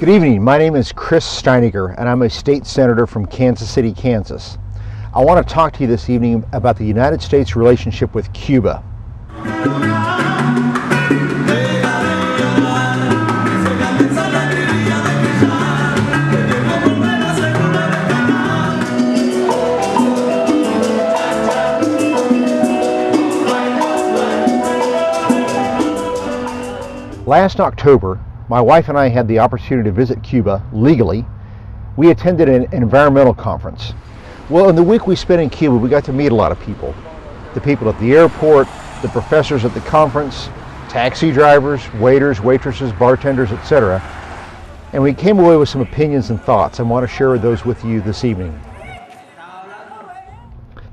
Good evening. My name is Chris Steineger, and I'm a state senator from Kansas City, Kansas. I want to talk to you this evening about the United States' relationship with Cuba. Last October, my wife and I had the opportunity to visit Cuba legally. We attended an environmental conference. Well, in the week we spent in Cuba, we got to meet a lot of people. The people at the airport, the professors at the conference, taxi drivers, waiters, waitresses, bartenders, etc. And we came away with some opinions and thoughts. I want to share those with you this evening.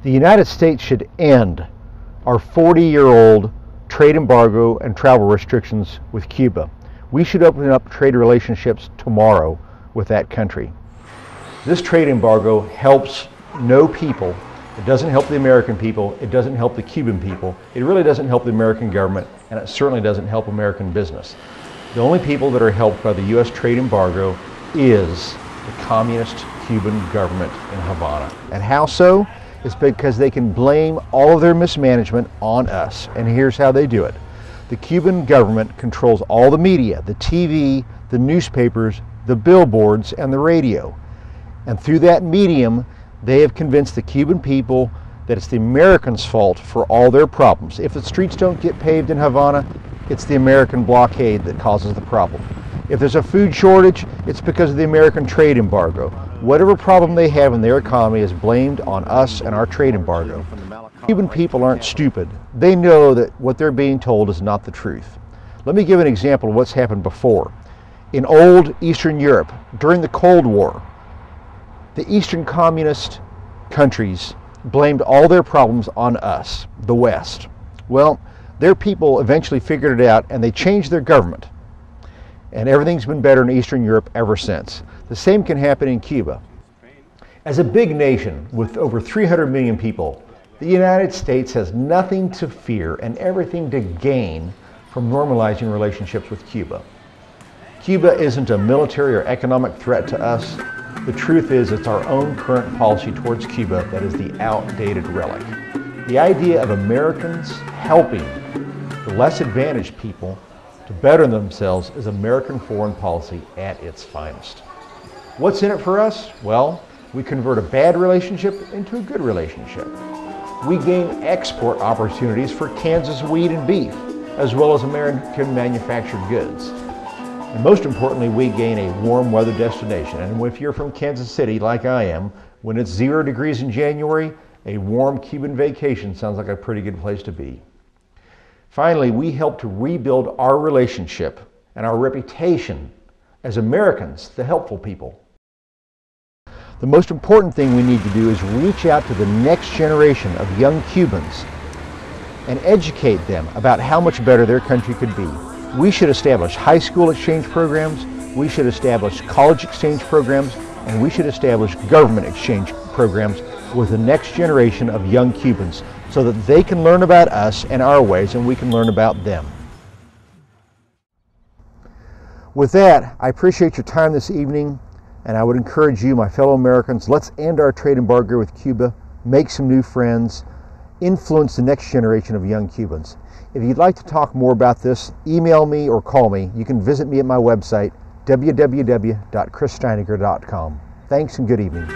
The United States should end our 40-year-old trade embargo and travel restrictions with Cuba. We should open up trade relationships tomorrow with that country. This trade embargo helps no people. It doesn't help the American people. It doesn't help the Cuban people. It really doesn't help the American government, and it certainly doesn't help American business. The only people that are helped by the U.S. trade embargo is the communist Cuban government in Havana. And how so? It's because they can blame all of their mismanagement on us. And here's how they do it. The Cuban government controls all the media, the TV, the newspapers, the billboards, and the radio. And through that medium, they have convinced the Cuban people that it's the Americans' fault for all their problems. If the streets don't get paved in Havana, it's the American blockade that causes the problem. If there's a food shortage, it's because of the American trade embargo. Whatever problem they have in their economy is blamed on us and our trade embargo. Cuban people aren't stupid. They know that what they're being told is not the truth. Let me give an example of what's happened before. In old Eastern Europe, during the Cold War, the Eastern communist countries blamed all their problems on us, the West. Well, their people eventually figured it out and they changed their government. And everything's been better in Eastern Europe ever since. The same can happen in Cuba. As a big nation with over 300 million people, the United States has nothing to fear and everything to gain from normalizing relationships with Cuba. Cuba isn't a military or economic threat to us. The truth is it's our own current policy towards Cuba that is the outdated relic. The idea of Americans helping the less advantaged people to better themselves is American foreign policy at its finest. What's in it for us? Well, we convert a bad relationship into a good relationship. We gain export opportunities for Kansas wheat and beef, as well as American manufactured goods. And most importantly, we gain a warm weather destination. And if you're from Kansas City, like I am, when it's 0 degrees in January, a warm Cuban vacation sounds like a pretty good place to be. Finally, we help to rebuild our relationship and our reputation as Americans, the helpful people. The most important thing we need to do is reach out to the next generation of young Cubans and educate them about how much better their country could be. We should establish high school exchange programs, we should establish college exchange programs, and we should establish government exchange programs with the next generation of young Cubans so that they can learn about us and our ways and we can learn about them. With that, I appreciate your time this evening. And I would encourage you, my fellow Americans, let's end our trade embargo with Cuba, make some new friends, influence the next generation of young Cubans. If you'd like to talk more about this, email me or call me. You can visit me at my website, www.chrissteineger.com. Thanks and good evening.